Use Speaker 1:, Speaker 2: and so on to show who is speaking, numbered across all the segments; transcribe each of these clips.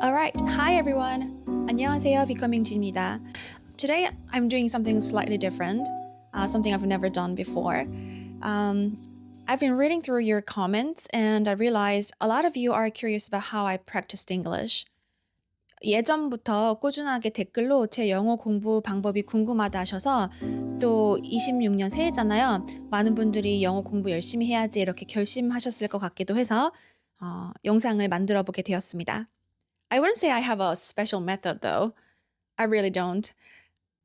Speaker 1: Alright, hi everyone. 안녕하세요, Becoming G입니다. Today I'm doing something slightly different, something I've never done before. Um, I've been reading through your comments and I realized a lot of you are curious about how I practiced English. 예전부터 꾸준하게 댓글로 제 영어 공부 방법이 궁금하다 하셔서 또 26년 새해잖아요. 많은 분들이 영어 공부 열심히 해야지 이렇게 결심하셨을 것 같기도 해서 영상을 만들어 보게 되었습니다. I wouldn't say I have a special method though. I really don't.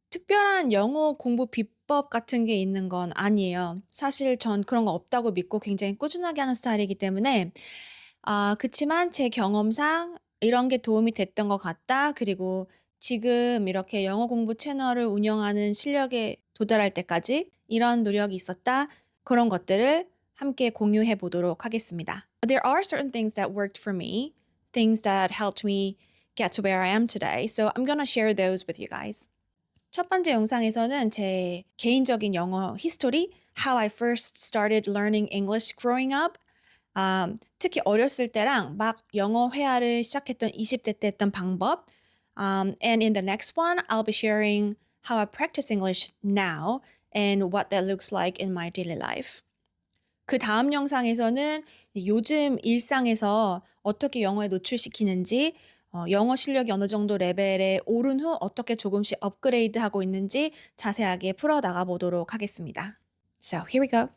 Speaker 1: 특별한 영어 공부 비법 같은 게 있는 건 아니에요. 사실 전 그런 거 없다고 믿고 굉장히 꾸준하게 하는 스타일이기 때문에 그치만 제 경험상 이런 게 도움이 됐던 것 같다. 그리고 지금 이렇게 영어 공부 채널을 운영하는 실력에 도달할 때까지 이런 노력이 있었다. 그런 것들을 함께 공유해 보도록 하겠습니다. There are certain things that worked for me, things that helped me get to where I am today. So I'm gonna share those with you guys. 첫 번째 영상에서는 제 개인적인 영어 히스토리, how I first started learning English growing up, 특히 어렸을 때랑 막 영어 회화를 시작했던 20대 때 했던 방법. And in the next one, I'll be sharing how I practice English now and what that looks like in my daily life. 그 다음 영상에서는 요즘 일상에서 어떻게 영어에 노출시키는지, 영어 실력이 어느 정도 레벨에 오른 후 어떻게 조금씩 업그레이드하고 있는지 자세하게 풀어나가 보도록 하겠습니다. So here we go.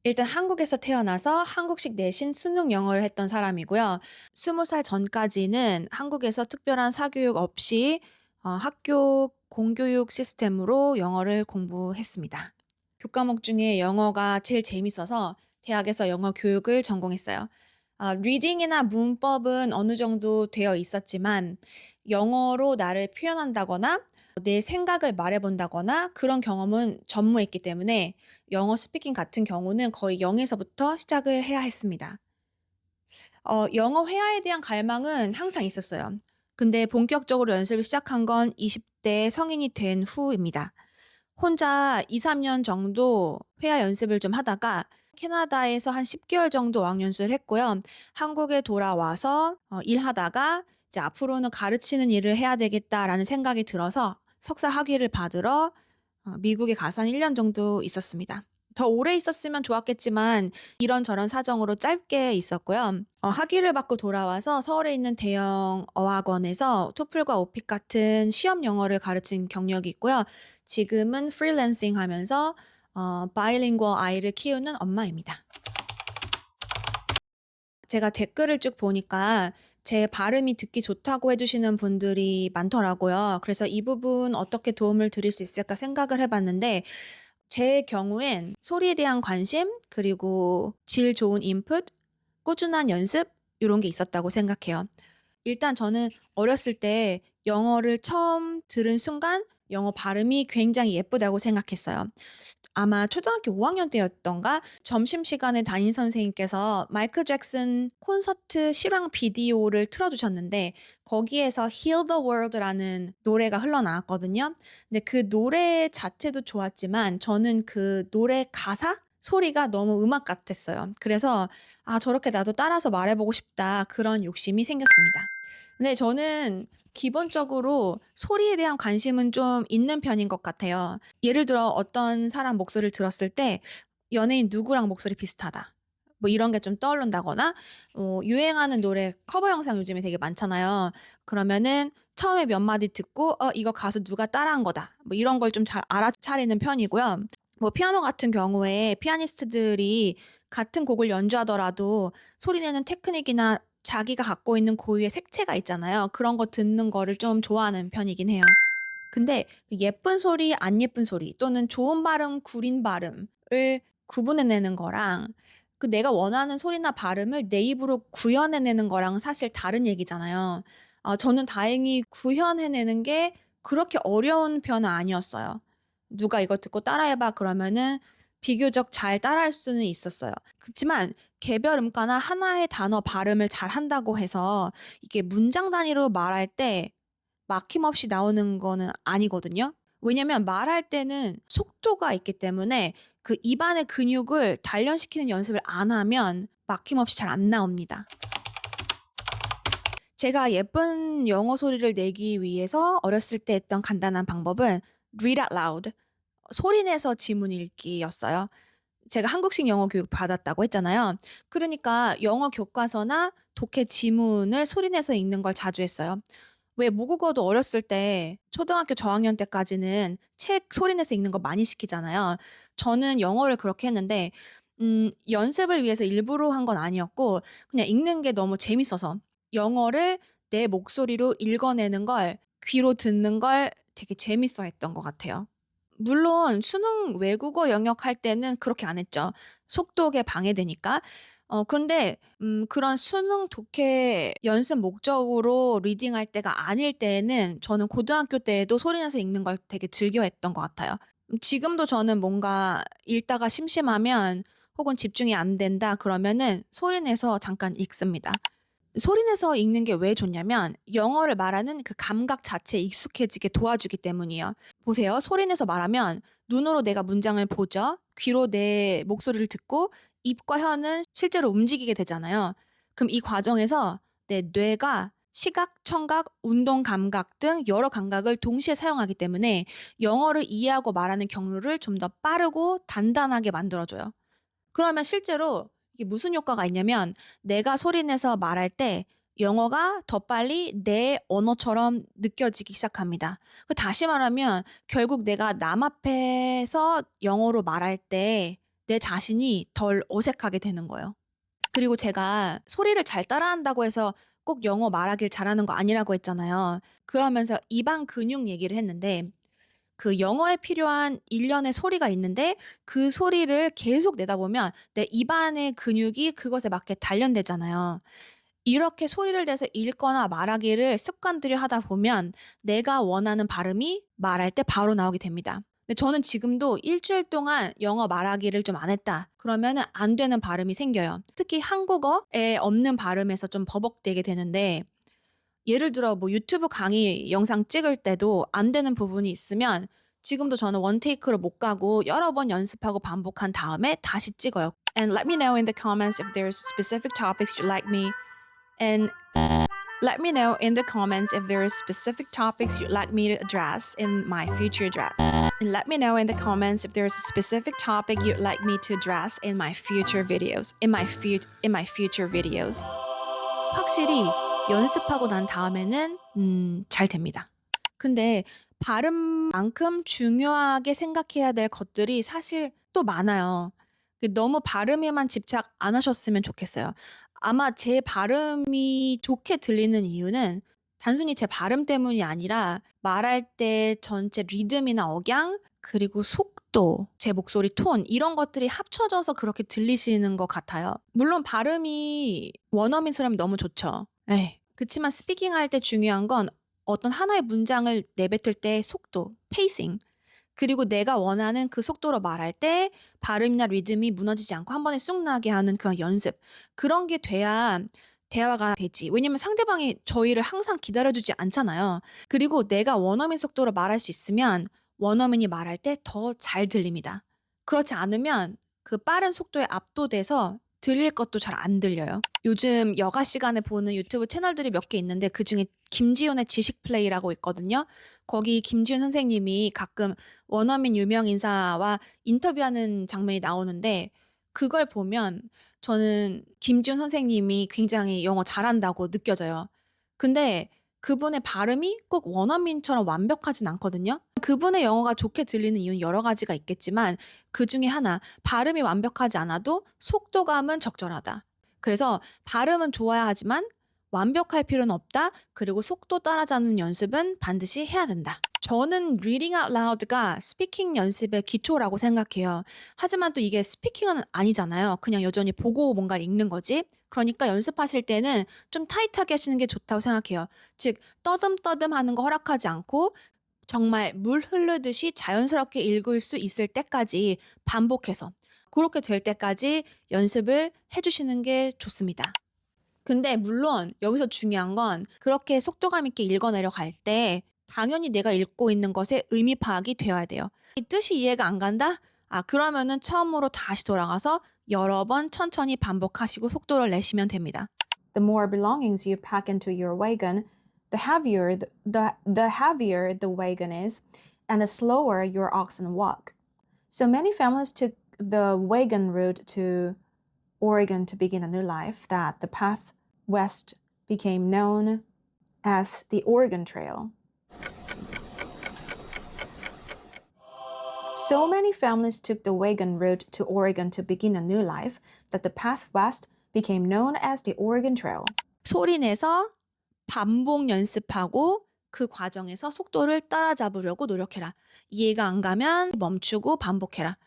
Speaker 1: 일단 한국에서 태어나서 한국식 내신 수능 영어를 했던 사람이고요. 20살 전까지는 한국에서 특별한 사교육 없이 학교 공교육 시스템으로 영어를 공부했습니다. 교과목 중에 영어가 제일 재밌어서 대학에서 영어 교육을 전공했어요. 리딩이나 문법은 어느 정도 되어 있었지만 영어로 나를 표현한다거나 내 생각을 말해본다거나 그런 경험은 전무했기 때문에 영어 스피킹 같은 경우는 거의 0에서부터 시작을 해야 했습니다. 영어 회화에 대한 갈망은 항상 있었어요. 근데 본격적으로 연습을 시작한 건 20대 성인이 된 후입니다. 혼자 2-3년 정도 회화 연습을 좀 하다가 캐나다에서 한 10개월 정도 어학연수를 했고요. 한국에 돌아와서 일하다가 이제 '앞으로는 가르치는 일을 해야 되겠다.'라는 생각이 들어서 석사 학위를 받으러 미국에 가서 한 1년 정도 있었습니다. 더 오래 있었으면 좋았겠지만 이런저런 사정으로 짧게 있었고요. 학위를 받고 돌아와서 서울에 있는 대형 어학원에서 토플과 오픽 같은 시험 영어를 가르친 경력이 있고요. 지금은 프리랜싱 하면서 바이링구얼 아이를 키우는 엄마입니다. 제가 댓글을 쭉 보니까 제 발음이 듣기 좋다고 해 주시는 분들이 많더라고요. 그래서 이 부분 어떻게 도움을 드릴 수 있을까 생각을 해 봤는데 제 경우엔 소리에 대한 관심 그리고 질 좋은 인풋, 꾸준한 연습 요런 게 있었다고 생각해요. 일단 저는 어렸을 때 영어를 처음 들은 순간 영어 발음이 굉장히 예쁘다고 생각했어요. 아마 초등학교 5학년 때였던가 점심시간에 담임 선생님께서 마이클 잭슨 콘서트 실황 비디오를 틀어 주셨는데 거기에서 Heal the World라는 노래가 흘러나왔거든요. 근데 그 노래 자체도 좋았지만 저는 그 노래 가사? 소리가 너무 음악 같았어요. 그래서 '아 저렇게 나도 따라서 말해 보고 싶다.' 그런 욕심이 생겼습니다. 근데 저는 기본적으로 소리에 대한 관심은 좀 있는 편인 것 같아요. 예를 들어 어떤 사람 목소리를 들었을 때 '연예인 누구랑 목소리 비슷하다.' 뭐 이런 게 좀 떠오른다거나 유행하는 노래 커버 영상 요즘에 되게 많잖아요. 그러면은 처음에 몇 마디 듣고 '어 이거 가수 누가 따라한 거다.' 뭐 이런 걸 좀 잘 알아차리는 편이고요. 뭐 피아노 같은 경우에 피아니스트들이 같은 곡을 연주하더라도 소리 내는 테크닉이나 자기가 갖고 있는 고유의 색채가 있잖아요. 그런 거 듣는 거를 좀 좋아하는 편이긴 해요. 근데 그 예쁜 소리, 안 예쁜 소리 또는 좋은 발음, 구린 발음을 구분해내는 거랑 그 내가 원하는 소리나 발음을 내 입으로 구현해내는 거랑은 사실 다른 얘기잖아요. 저는 다행히 구현해내는 게 그렇게 어려운 편은 아니었어요. 누가 "이거 듣고 따라해 봐." 그러면은 비교적 잘 따라할 수는 있었어요. 그치만 개별 음가나 하나의 단어 발음을 잘한다고 해서 이게 문장 단위로 말할 때 막힘없이 나오는 거는 아니거든요. 왜냐면 말할 때는 속도가 있기 때문에 그 입안의 근육을 단련시키는 연습을 안 하면 막힘없이 잘 안 나옵니다. 제가 예쁜 영어 소리를 내기 위해서 어렸을 때 했던 간단한 방법은 read out loud, 소리 내서 지문 읽기였어요. 제가 한국식 영어 교육 받았다고 했잖아요. 그러니까 영어 교과서나 독해 지문을 소리 내서 읽는 걸 자주 했어요. 왜 모국어도 어렸을 때 초등학교 저학년 때까지는 책 소리 내서 읽는 거 많이 시키잖아요. 저는 영어를 그렇게 했는데 연습을 위해서 일부러 한 건 아니었고 그냥 읽는 게 너무 재밌어서 영어를 내 목소리로 읽어내는 걸 귀로 듣는 걸 되게 재밌어 했던 것 같아요. 물론 수능 외국어 영역 할 때는 그렇게 안 했죠. 속독에 방해되니까. 근데 그런 수능 독해 연습 목적으로 리딩할 때가 아닐 때에는 저는 고등학교 때에도 소리 내서 읽는 걸 되게 즐겨 했던 것 같아요. 지금도 저는 뭔가 읽다가 심심하면 혹은 집중이 안 된다 그러면은 소리 내서 잠깐 읽습니다. 소리 내서 읽는 게 왜 좋냐면 영어를 말하는 그 감각 자체에 익숙해지게 도와주기 때문이에요. 보세요. 소리 내서 말하면 눈으로 내가 문장을 보죠. 귀로 내 목소리를 듣고 입과 혀는 실제로 움직이게 되잖아요. 그럼 이 과정에서 내 뇌가 시각, 청각, 운동 감각 등 여러 감각을 동시에 사용하기 때문에 영어를 이해하고 말하는 경로를 좀 더 빠르고 단단하게 만들어줘요. 그러면 실제로 이게 무슨 효과가 있냐면 내가 소리 내서 말할 때 영어가 더 빨리 내 언어처럼 느껴지기 시작합니다. 다시 말하면 결국 내가 남 앞에서 영어로 말할 때 내 자신이 덜 어색하게 되는 거예요. 그리고 제가 소리를 잘 따라한다고 해서 꼭 영어 말하길 잘하는 거 아니라고 했잖아요. 그러면서 입안 근육 얘기를 했는데 그 영어에 필요한 일련의 소리가 있는데 그 소리를 계속 내다 보면 내 입안의 근육이 그것에 맞게 단련되잖아요. 이렇게 소리를 내서 읽거나 말하기를 습관들이 하다 보면 내가 원하는 발음이 말할 때 바로 나오게 됩니다. 근데 저는 지금도 일주일 동안 영어 말하기를 좀 안 했다. 그러면은 안 되는 발음이 생겨요. 특히 한국어에 없는 발음에서 좀 버벅대게 되는데 예를 들어 뭐 유튜브 강의 영상 찍을 때도 안 되는 부분이 있으면 지금도 저는 원 테이크로 못 가고 여러 번 연습하고 반복한 다음에 다시 찍어요. And let me know in the comments if there's specific topics you'd like me and let me know in the comments if there are specific topics you'd like me to address in my future draft. And let me know in the comments if there's a specific topic you'd like me to address in my future videos. In my future videos. 확실히 연습하고 난 다음에는 잘 됩니다. 근데 발음만큼 중요하게 생각해야 될 것들이 사실 또 많아요. 너무 발음에만 집착 안 하셨으면 좋겠어요. 아마 제 발음이 좋게 들리는 이유는 단순히 제 발음 때문이 아니라 말할 때 전체 리듬이나 억양 그리고 속도, 제 목소리 톤 이런 것들이 합쳐져서 그렇게 들리시는 것 같아요. 물론 발음이 원어민스러우면 너무 좋죠. 예. 그치만 스피킹할 때 중요한 건 어떤 하나의 문장을 내뱉을 때 속도, 페이싱 그리고 내가 원하는 그 속도로 말할 때 발음이나 리듬이 무너지지 않고 한 번에 쑥 나게 하는 그런 연습. 그런 게 돼야 대화가 되지. 왜냐면 상대방이 저희를 항상 기다려주지 않잖아요. 그리고 내가 원어민 속도로 말할 수 있으면 원어민이 말할 때 더 잘 들립니다. 그렇지 않으면 그 빠른 속도에 압도돼서 들릴 것도 잘 안 들려요. 요즘 여가 시간에 보는 유튜브 채널들이 몇 개 있는데 그중에 김지훈의 지식 플레이라고 있거든요. 거기 김지훈 선생님이 가끔 원어민 유명 인사와 인터뷰하는 장면이 나오는데 그걸 보면 저는 김지훈 선생님이 굉장히 영어 잘한다고 느껴져요. 근데 그분의 발음이 꼭 원어민처럼 완벽하진 않거든요. 그분의 영어가 좋게 들리는 이유는 여러 가지가 있겠지만 그중에 하나 발음이 완벽하지 않아도 속도감은 적절하다. 그래서 발음은 좋아야 하지만 완벽할 필요는 없다. 그리고 속도 따라잡는 연습은 반드시 해야 된다. 저는 reading out loud가 스피킹 연습의 기초라고 생각해요. 하지만 또 이게 스피킹은 아니잖아요. 그냥 여전히 보고 뭔가를 읽는 거지. 그러니까 연습하실 때는 좀 타이트하게 하시는 게 좋다고 생각해요. 즉 떠듬떠듬 하는 거 허락하지 않고 정말 물 흐르듯이 자연스럽게 읽을 수 있을 때까지 반복해서 그렇게 될 때까지 연습을 해주시는 게 좋습니다. 근데 물론 여기서 중요한 건 그렇게 속도감 있게 읽어내려 갈 때 당연히 내가 읽고 있는 것에 의미 파악이 되어야 돼요. 이 뜻이 이해가 안 간다? 그러면은 처음으로 다시 돌아가서 여러 번 천천히 반복하시고 속도를 내시면 됩니다. The more belongings you pack into your wagon, the heavier the heavier the wagon is, and the slower your oxen walk. So many families took the wagon route to Oregon to begin a new life that the path west became known as the Oregon Trail. So many families took the wagon route to Oregon to begin a new life that the path west became known as the Oregon Trail. 소리 내서 반복 연습하고 그 과정에서 속도를 따라잡으려고 노력해라. 이해가 안 가면 멈추고 반복해라.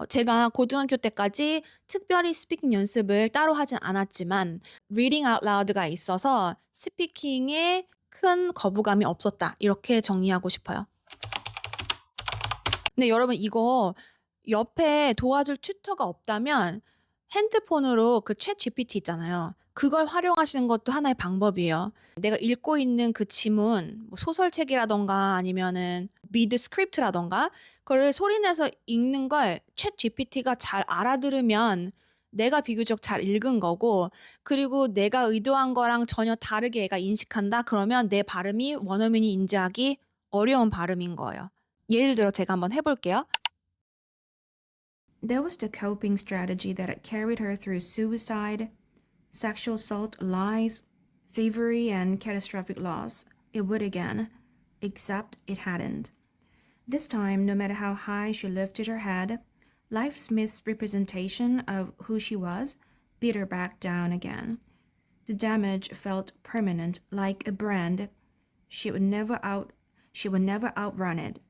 Speaker 1: 제가 고등학교 때까지 특별히 스피킹 연습을 따로 하진 않았지만 reading out loud가 있어서 스피킹에 큰 거부감이 없었다. 이렇게 정리하고 싶어요. 근데 여러분 이거 옆에 도와줄 튜터가 없다면 핸드폰으로 그 챗 GPT 있잖아요. 그걸 활용하시는 것도 하나의 방법이에요. 내가 읽고 있는 그 지문, 뭐 소설책이라던가 아니면은 미드 스크립트라던가 그걸 소리내서 읽는 걸 챗 GPT가 잘 알아들으면 내가 비교적 잘 읽은 거고 그리고 내가 의도한 거랑 전혀 다르게 얘가 인식한다? 그러면 내 발음이 원어민이 인지하기 어려운 발음인 거예요. 예를 들어 제가 한번 해볼게요. That was the coping strategy that carried her through suicide, sexual assault, lies, thievery, and catastrophic loss. It would again, except it hadn't. This time, no matter how high she lifted her head, life's misrepresentation of who she was beat her back down again. The damage felt permanent, like a brand. She would never outrun it.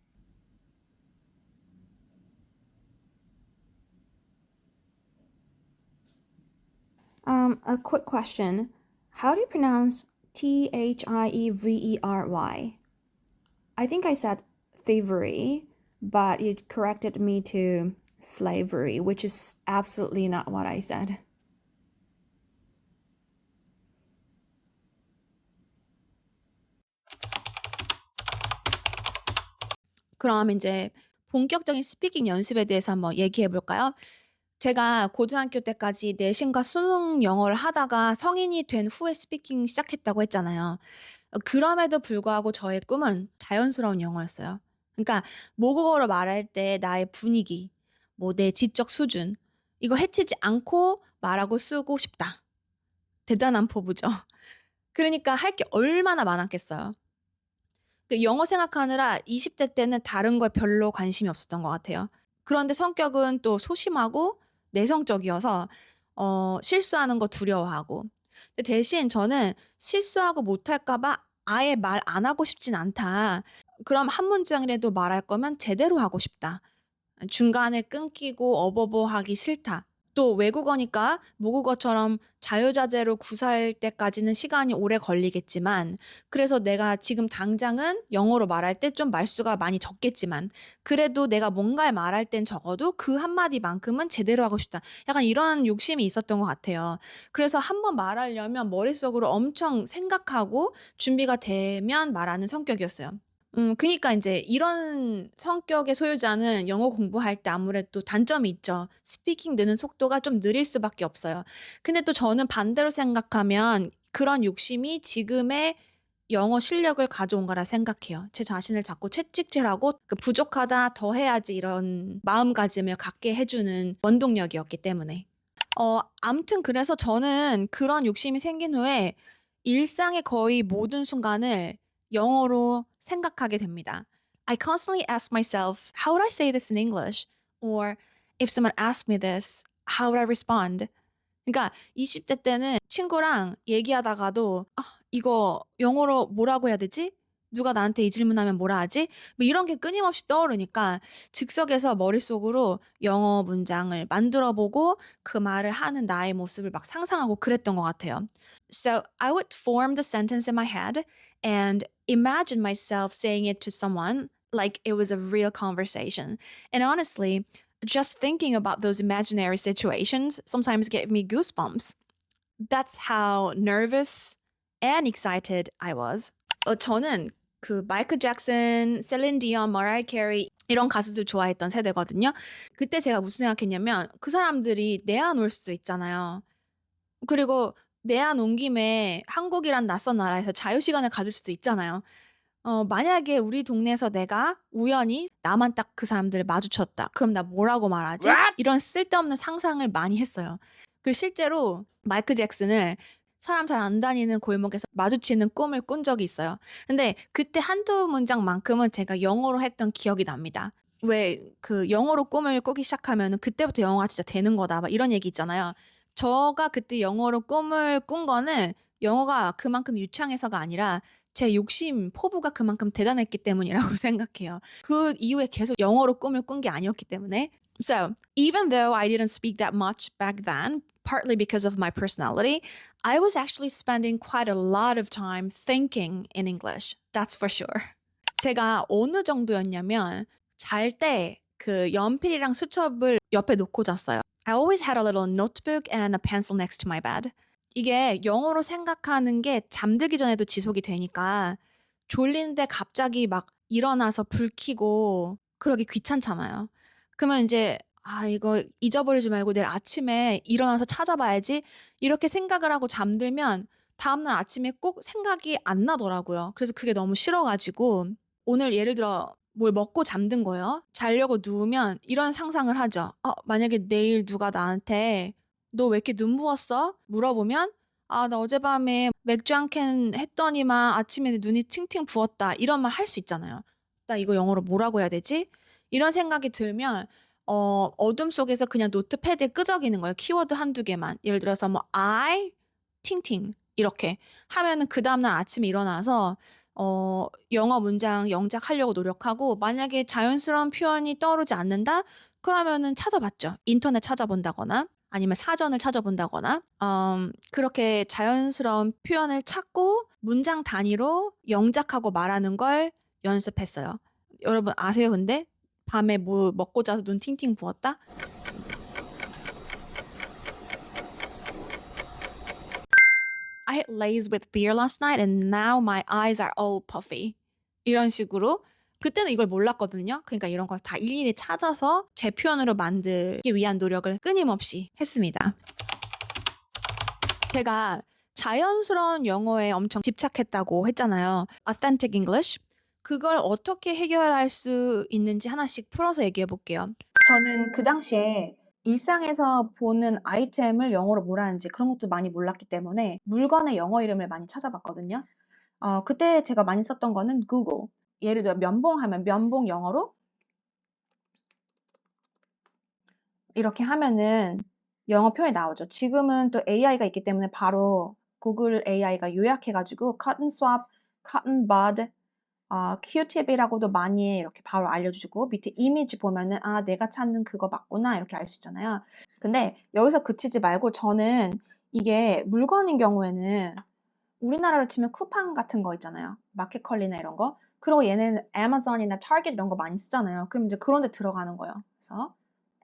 Speaker 1: A quick question. How do you pronounce Thievery? I think I said thievery, but it corrected me to slavery, which is absolutely not what I said. 그럼 이제 본격적인 스피킹 연습에 대해서 한번 얘기해 볼까요? 제가 고등학교 때까지 내신과 수능 영어를 하다가 성인이 된 후에 스피킹 시작했다고 했잖아요. 그럼에도 불구하고 저의 꿈은 자연스러운 영어였어요. 그러니까 모국어로 말할 때 나의 분위기, 뭐 내 지적 수준 이거 해치지 않고 말하고 쓰고 싶다. 대단한 포부죠. 그러니까 할 게 얼마나 많았겠어요. 영어 생각하느라 20대 때는 다른 거에 별로 관심이 없었던 것 같아요. 그런데 성격은 또 소심하고 내성적이어서 실수하는 거 두려워하고. 근데 대신 저는 실수하고 못할까 봐 아예 말 안 하고 싶진 않다. 그럼 한 문장이라도 말할 거면 제대로 하고 싶다. 중간에 끊기고 어버버하기 싫다. 또 외국어니까 모국어처럼 자유자재로 구사할 때까지는 시간이 오래 걸리겠지만 그래서 내가 지금 당장은 영어로 말할 때 좀 말수가 많이 적겠지만 그래도 내가 뭔가를 말할 땐 적어도 그 한마디만큼은 제대로 하고 싶다. 약간 이런 욕심이 있었던 것 같아요. 그래서 한번 말하려면 머릿속으로 엄청 생각하고 준비가 되면 말하는 성격이었어요. 그니까 인제 이런 성격의 소유자는 영어 공부할 때 아무래도 단점이 있죠. 스피킹 느는 속도가 좀 느릴 수밖에 없어요. 근데 또 저는 반대로 생각하면 그런 욕심이 지금의 영어 실력을 가져온 거라 생각해요. 제 자신을 자꾸 채찍질하고 그 '부족하다. 더 해야지.' 이런 마음가짐을 갖게 해 주는 원동력이었기 때문에. 아무튼 그래서 저는 그런 욕심이 생긴 후에 일상의 거의 모든 순간을 영어로 생각하게 됩니다. I constantly ask myself, how would I say this in English? Or if someone asked me this, how would I respond? 그러니까 20대 때는 친구랑 얘기하다가도 이거 영어로 뭐라고 해야 되지? 누가 나한테 이 질문하면 뭐라 하지? 뭐 이런 게 끊임없이 떠오르니까 즉석에서 머릿속으로 영어 문장을 만들어 보고 그 말을 하는 나의 모습을 막 상상하고 그랬던 것 같아요. So I would form the sentence in my head and imagine myself saying it to someone like it was a real conversation. And honestly, just thinking about those imaginary situations sometimes gave me goosebumps. That's how nervous and excited I was. 저는 그 마이클 잭슨, 셀린 디온, 머라이어 캐리 이런 가수들 좋아했던 세대거든요. 그때 제가 무슨 생각했냐면 그 사람들이 내한 올 수도 있잖아요. 그리고 내한 온 김에 한국이란 낯선 나라에서 자유 시간을 가질 수도 있잖아요. 만약에 우리 동네에서 내가 우연히 나만 딱 그 사람들을 마주쳤다. 그럼 나 뭐라고 말하지?
Speaker 2: What?
Speaker 1: 이런 쓸데없는 상상을 많이 했어요. 그리고 실제로 마이클 잭슨을 사람 잘 안 다니는 골목에서 마주치는 꿈을 꾼 적이 있어요. 근데 그때 한두 문장만큼은 제가 영어로 했던 기억이 납니다. 왜 그 영어로 꿈을 꾸기 시작하면은 그때부터 영어가 진짜 되는 거다 막 이런 얘기 있잖아요. 저가 그때 영어로 꿈을 꾼 거는 영어가 그만큼 유창해서가 아니라 제 욕심, 포부가 그만큼 대단했기 때문이라고 생각해요. 그 이후에 계속 영어로 꿈을 꾼 게 아니었기 때문에. So, even though I didn't speak that much back then, partly because of my personality, I was actually spending quite a lot of time thinking in English. That's for sure. 제가 어느 정도였냐면 잘 때 그 연필이랑 수첩을 옆에 놓고 잤어요. I always had a little notebook and a pencil next to my bed. 이게 영어로 생각하는 게 잠들기 전에도 지속이 되니까 졸린데 갑자기 막 일어나서 불 켜고 그러기 귀찮잖아요. 그러면 인제 '아 이거 잊어버리지 말고 내일 아침에 일어나서 찾아봐야지.' 이렇게 생각을 하고 잠들면 다음날 아침에 꼭 생각이 안 나더라고요. 그래서 그게 너무 싫어 가지고 오늘 예를 들어 뭘 먹고 잠든 거예요. 자려고 누우면 이런 상상을 하죠. 만약에 내일 누가 나한테 "너 왜 이렇게 눈 부었어?" 물어보면 "아 나 어젯밤에 맥주 한 캔 했더니만 아침에 내 눈이 팅팅 부었다." 이런 말 할 수 있잖아요. '나 이거 영어로 뭐라고 해야 되지?' 이런 생각이 들면 어둠 속에서 그냥 노트패드에 끄적이는 거예요, 키워드 한두 개만. 예를 들어서 뭐 I 팅팅 이렇게 하면은 그다음 날 아침에 일어나서 영어 문장 영작하려고 노력하고 만약에 자연스러운 표현이 떠오르지 않는다? 그러면은 찾아봤죠. 인터넷 찾아본다거나 아니면 사전을 찾아본다거나 그렇게 자연스러운 표현을 찾고 문장 단위로 영작하고 말하는 걸 연습했어요. 여러분 아세요 근데? 밤에 뭐 먹고 자서 눈 팅팅 부었다? I had Lay's with beer last night and now my eyes are all puffy. 이런 식으로 그때는 이걸 몰랐거든요. 그러니까 이런 걸 다 일일이 찾아서 제 표현으로 만들기 위한 노력을 끊임없이 했습니다. 제가 자연스러운 영어에 엄청 집착했다고 했잖아요. Authentic English. 그걸 어떻게 해결할 수 있는지 하나씩 풀어서 얘기해 볼게요. 저는 그 당시에 일상에서 보는 아이템을 영어로 뭐라 하는지 그런 것도 많이 몰랐기 때문에 물건의 영어 이름을 많이 찾아봤거든요. 그때 제가 많이 썼던 거는 Google. 예를 들어 면봉 하면 면봉 영어로 이렇게 하면은 영어 표현이 나오죠. 지금은 또 AI가 있기 때문에 바로 구글 AI가 요약해 가지고 cotton swab, cotton bud, q-tip이라고도 많이 이렇게 바로 알려주고 밑에 이미지 보면은 '아 내가 찾는 그거 맞구나.' 이렇게 알 수 있잖아요. 근데 여기서 그치지 말고 저는 이게 물건인 경우에는 우리나라로 치면 쿠팡 같은 거 있잖아요. 마켓컬리나 이런 거. 그리고 얘네는 애마존이나 타겟 이런 거 많이 쓰잖아요. 그럼 이제 그런 데 들어가는 거예요. 그래서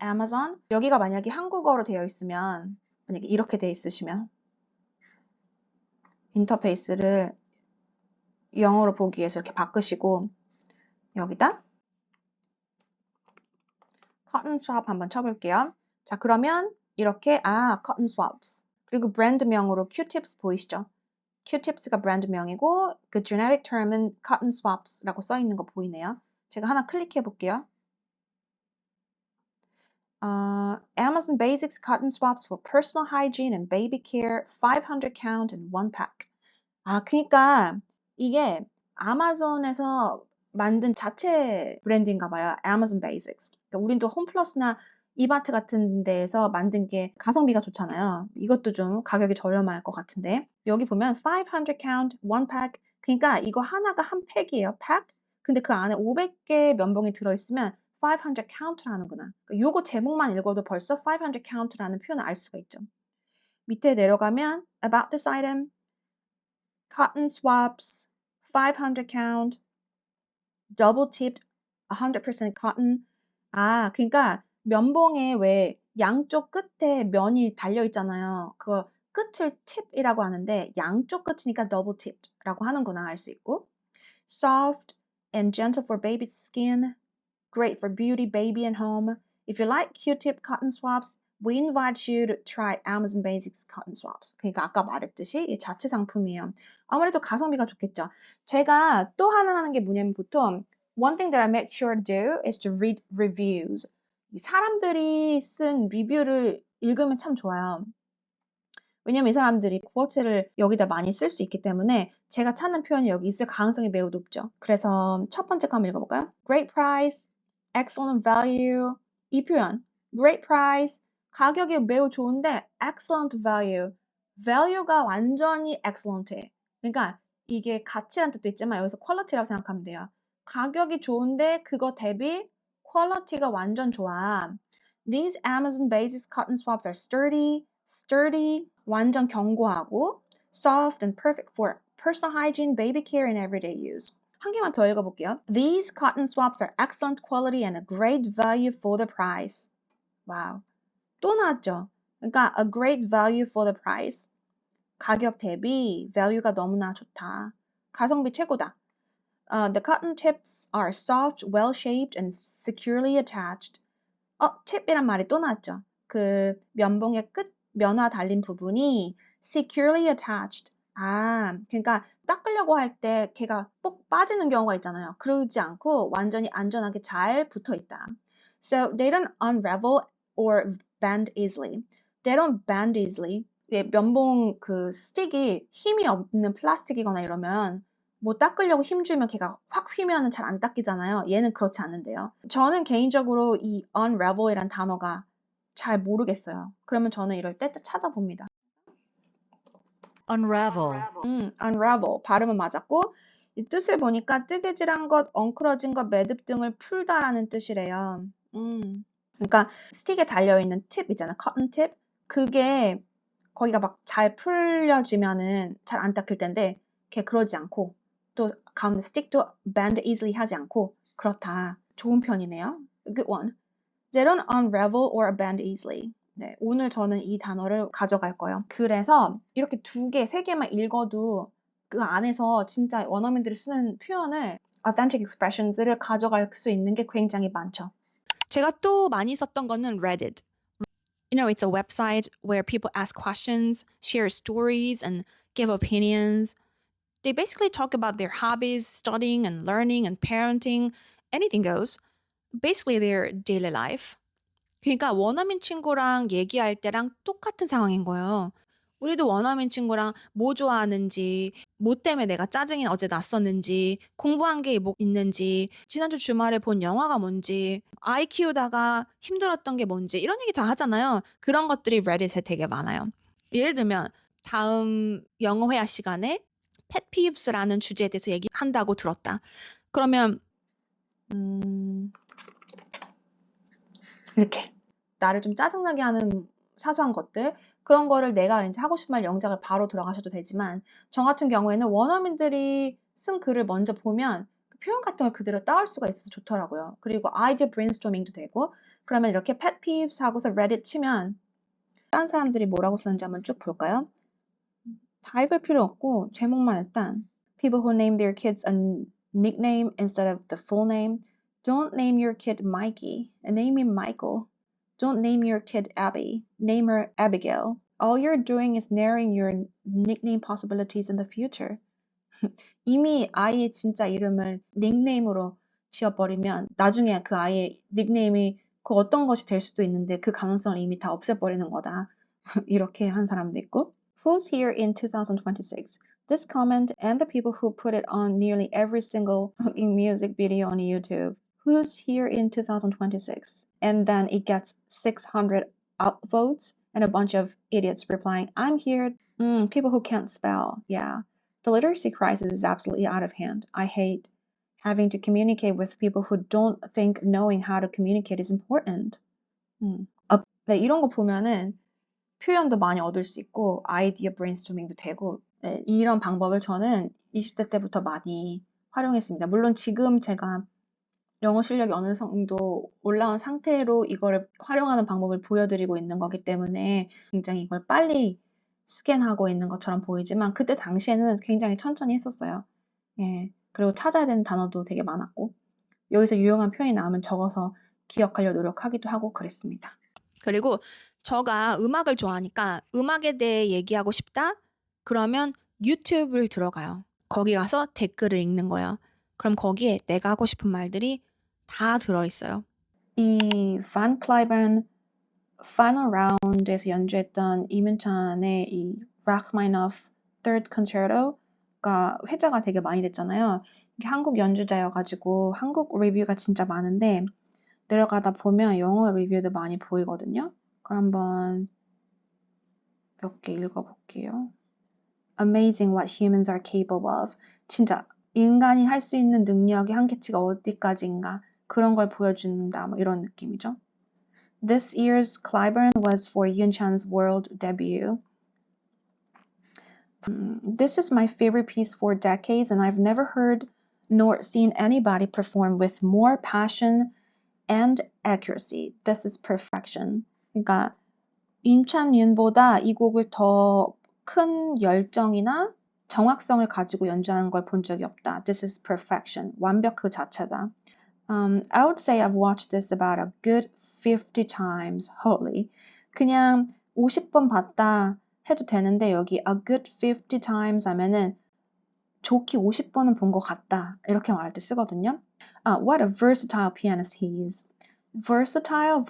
Speaker 1: 애마존 여기가 만약에 한국어로 되어 있으면 만약에 이렇게 돼 있으시면 인터페이스를 영어로 보기 위해서 이렇게 바꾸시고 여기다 cotton swab 한번 쳐볼게요. 자 그러면 이렇게 cotton swabs 그리고 브랜드명으로 q-tips 보이시죠? q-tips가 브랜드명이고 그 genetic term은 cotton swabs라고 써 있는 거 보이네요. 제가 하나 클릭해 볼게요. Amazon Basics cotton swabs for personal hygiene and baby care 500 count in one pack. 그러니까 이게 아마존에서 만든 자체 브랜드인가 봐요. Amazon Basics. 그러니까 우린 또 홈플러스나 이마트 같은 데에서 만든 게 가성비가 좋잖아요. 이것도 좀 가격이 저렴할 것 같은데 여기 보면 500 count, one pack. 그러니까 이거 하나가 한 팩이에요. pack. 근데 그 안에 500개 면봉이 들어있으면 500 count라는구나. 그러니까 요거 제목만 읽어도 벌써 500 count라는 표현을 알 수가 있죠. 밑에 내려가면 about this item, cotton swabs, 500 count, double tipped, 100% cotton. 그러니까 면봉에 왜 양쪽 끝에 면이 달려 있잖아요. 그거 끝을 tip이라고 하는데 양쪽 끝이니까 double tipped라고 하는구나 알 수 있고. Soft and gentle for baby's skin. Great for beauty, baby, and home. If you like Q-tip cotton swabs, We invite you to try Amazon Basics cotton swabs. 그러니까 아까 말했듯이 이 자체 상품이에요. 아무래도 가성비가 좋겠죠. 제가 또 하나 하는 게 뭐냐면 보통 one thing that I make sure to do is to read reviews. 이 사람들이 쓴 리뷰를 읽으면 참 좋아요. 왜냐면 이 사람들이 구어체를 여기다 많이 쓸 수 있기 때문에 제가 찾는 표현이 여기 있을 가능성이 매우 높죠. 그래서 첫 번째 거 한번 읽어볼까요? Great price, excellent value. 이 표현, great price, 가격이 매우 좋은데 excellent value. value가 완전히 excellent해. 그러니까 이게 가치란 뜻도 있지만 여기서 quality라고 생각하면 돼요. 가격이 좋은데 그거 대비 퀄리티가 완전 좋아. These Amazon Basics cotton swabs are sturdy, 완전 견고하고 soft and perfect for personal hygiene, baby care, and everyday use. 한 개만 더 읽어볼게요. These cotton swabs are excellent quality and a great value for the price. 와우. 또 나왔죠? 그러니까 a great value for the price. 가격 대비 value가 너무나 좋다. 가성비 최고다. The cotton tips are soft, well-shaped, and securely attached. 팁이란 말이 또 나왔죠. 그 면봉의 끝 면화 달린 부분이 securely attached. 그러니까 닦으려고 할 때 걔가 뽁 빠지는 경우가 있잖아요. 그러지 않고 완전히 안전하게 잘 붙어 있다. So they don't unravel or bend easily. They don't bend easily. 면봉 그 스틱이 힘이 없는 플라스틱이거나 이러면 뭐 닦으려고 힘 주면 걔가 확 휘면은 잘 안 닦이잖아요. 얘는 그렇지 않는데요. 저는 개인적으로 이 unravel이란 단어가 잘 모르겠어요. 그러면 저는 이럴 때 찾아봅니다.
Speaker 2: unravel,
Speaker 1: unravel 발음은 맞았고 이 뜻을 보니까 뜨개질한 것, 엉클어진 것, 매듭 등을 풀다라는 뜻이래요. 그러니까 스틱에 달려있는 팁 있잖아, cotton tip. 그게 거기가 막 잘 풀려지면은 잘 안 닦일 텐데 걔 그러지 않고 또 가운데 스틱도 bend easily 하지 않고 그렇다. 좋은 편이네요. Good one. They don't unravel or bend easily. 네, 오늘 저는 이 단어를 가져갈 거예요. 그래서 이렇게 두 개, 세 개만 읽어도 그 안에서 진짜 원어민들이 쓰는 표현을 authentic expressions를 가져갈 수 있는 게 굉장히 많죠. 제가 또 많이 썼던 거는 Reddit. You know, it's a website where people ask questions, share stories, and give opinions. They basically talk about their hobbies, studying and learning and parenting. Anything goes. Basically their daily life. 그러니까 원어민 친구랑 얘기할 때랑 똑같은 상황인 거예요. 우리도 원어민 친구랑 뭐 좋아하는지, 뭐 때문에 내가 짜증이 어제 났었는지, 공부한 게 뭐 있는지, 지난주 주말에 본 영화가 뭔지, 아이 키우다가 힘들었던 게 뭔지 이런 얘기 다 하잖아요. 그런 것들이 레딧에 되게 많아요. 예를 들면 다음 영어 회화 시간에 pet peeves라는 주제에 대해서 얘기한다고 들었다. 그러면 이렇게 나를 좀 짜증나게 하는 사소한 것들 그런 거를 내가 이제 하고 싶은 말 영작을 바로 들어가셔도 되지만 저 같은 경우에는 원어민들이 쓴 글을 먼저 보면 그 표현 같은 걸 그대로 따올 수가 있어서 좋더라고요. 그리고 아이디어 브레인스토밍도 되고 그러면 이렇게 pet peeves 하고서 레딧 치면 다른 사람들이 뭐라고 쓰는지 한번 쭉 볼까요? 다 읽을 필요 없고 제목만 일단 People who name their kids a nickname instead of the full name. Don't name your kid Mikey and name him Michael. Don't name your kid Abby. Name her Abigail. All you're doing is narrowing your nickname possibilities in the future. 이미 아이의 진짜 이름을 닉네임으로 지어버리면 나중에 그 아이의 닉네임이 그 어떤 것이 될 수도 있는데 그 가능성을 이미 다 없애버리는 거다. 이렇게 한 사람도 있고. Who's here in 2026? This comment and the people who put it on nearly every single fucking music video on YouTube. Who's here in 2026? And then it gets 600 upvotes and a bunch of idiots replying, I'm here. People who can't spell. Yeah. The literacy crisis is absolutely out of hand. I hate having to communicate with people who don't think knowing how to communicate is important. 네, 이런 거 보면은 표현도 많이 얻을 수 있고 아이디어 브레인스토밍도 되고 네, 이런 방법을 저는 20대 때부터 많이 활용했습니다. 물론 지금 제가 영어 실력이 어느 정도 올라온 상태로 이거를 활용하는 방법을 보여드리고 있는 거기 때문에 굉장히 이걸 빨리 스캔하고 있는 것처럼 보이지만 그때 당시에는 굉장히 천천히 했었어요. 예, 그리고 찾아야 되는 단어도 되게 많았고 여기서 유용한 표현이 나오면 적어서 기억하려 노력하기도 하고 그랬습니다. 그리고 제가 음악을 좋아하니까 음악에 대해 얘기하고 싶다? 그러면 유튜브를 들어가요. 거기 가서 댓글을 읽는 거예요. 그럼 거기에 내가 하고 싶은 말들이 다 들어있어요.
Speaker 2: 이 Van Cliburn Final Round에서 연주했던 이문찬의 이 Rachmaninoff Third Concerto가 회자가 되게 많이 됐잖아요. 이게 한국 연주자여가지고 한국 리뷰가 진짜 많은데 내려가다 보면 영어 리뷰도 많이 보이거든요. 그럼 한번 몇 개 읽어볼게요. Amazing what humans are capable of. 진짜 인간이 할 수 있는 능력의 한계치가 어디까지인가 그런 걸 보여준다 뭐 이런 느낌이죠. This year's Clyburn was for Yunchan's world debut. This is my favorite piece for decades and I've never heard nor seen anybody perform with more passion and accuracy. This is perfection. 그러니까 임찬윤보다 이 곡을 더 큰 열정이나 정확성을 가지고 연주하는 걸 본 적이 없다. This is perfection. 완벽 그 자체다. I would say I've watched this about a good 50 times. Holy. 그냥 50번 봤다 해도 되는데 여기 a good 50 times 하면은 좋게 50번은 본 것 같다. 이렇게 말할 때 쓰거든요. What a versatile pianist he is. versatile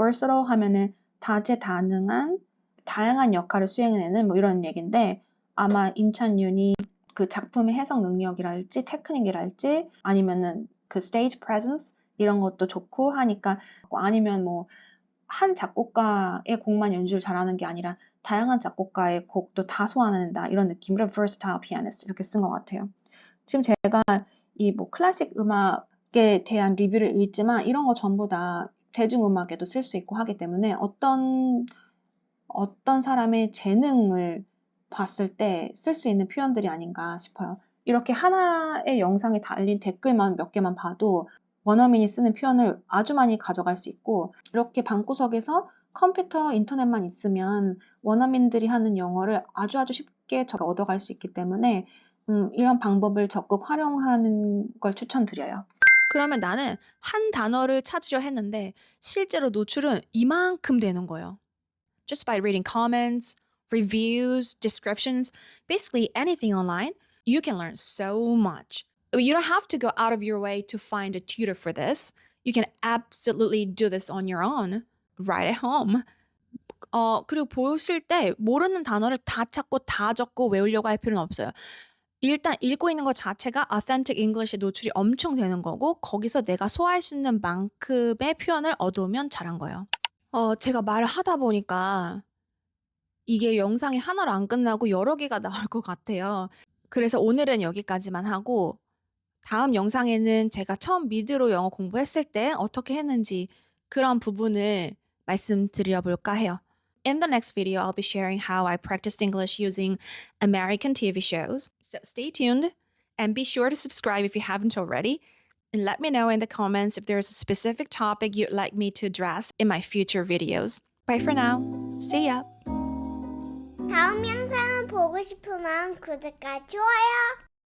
Speaker 2: 하면은 다재다능한 다양한 역할을 수행해내는 뭐 이런 얘기인데 아마 임찬윤이 그 작품의 해석 능력이랄지 테크닉이랄지 아니면은 그 stage presence 이런 것도 좋고 하니까 아니면 뭐 한 작곡가의 곡만 연주를 잘하는 게 아니라 다양한 작곡가의 곡도 다 소화해낸다 이런 느낌으로 versatile pianist 이렇게 쓴 것 같아요. 지금 제가 이 뭐 클래식 음악에 대한 리뷰를 읽지만 이런 거 전부 다 대중음악에도 쓸 수 있고 하기 때문에 어떤 사람의 재능을 봤을 때 쓸 수 있는 표현들이 아닌가 싶어요. 이렇게 하나의 영상에 달린 댓글만 몇 개만 봐도 원어민이 쓰는 표현을 아주 많이 가져갈 수 있고 이렇게 방구석에서 컴퓨터, 인터넷만 있으면 원어민들이 하는 영어를 아주 쉽게 얻어갈 수 있기 때문에 이런 방법을 적극 활용하는 걸 추천드려요.
Speaker 1: 그러면 나는 한 단어를 찾으려 했는데 실제로 노출은 이만큼 되는 거예요. Just by reading comments, reviews, descriptions, basically anything online, you can learn so much. You don't have to go out of your way to find a tutor for this. You can absolutely do this on your own, right at home. 그리고 보실 때 모르는 단어를 다 찾고 다 적고 외우려고 할 필요는 없어요. 일단 읽고 있는 것 자체가 authentic English에 노출이 엄청 되는 거고 거기서 내가 소화할 수 있는 만큼의 표현을 얻으면 잘한 거예요. 제가 말을 하다 보니까 이게 영상이 하나로 안 끝나고 여러 개가 나올 것 같아요. 그래서 오늘은 여기까지만 하고 다음 영상에는 제가 처음 미드로 영어 공부했을 때 어떻게 했는지 그런 부분을 말씀드려 볼까 해요. In the next video, I'll be sharing how I practiced English using American TV shows. So stay tuned and be sure to subscribe if you haven't already. And let me know in the comments if there's a specific topic you'd like me to address in my future videos. Bye for now. See ya.
Speaker 3: 다음 영상을 보고 싶으면 구독과 좋아요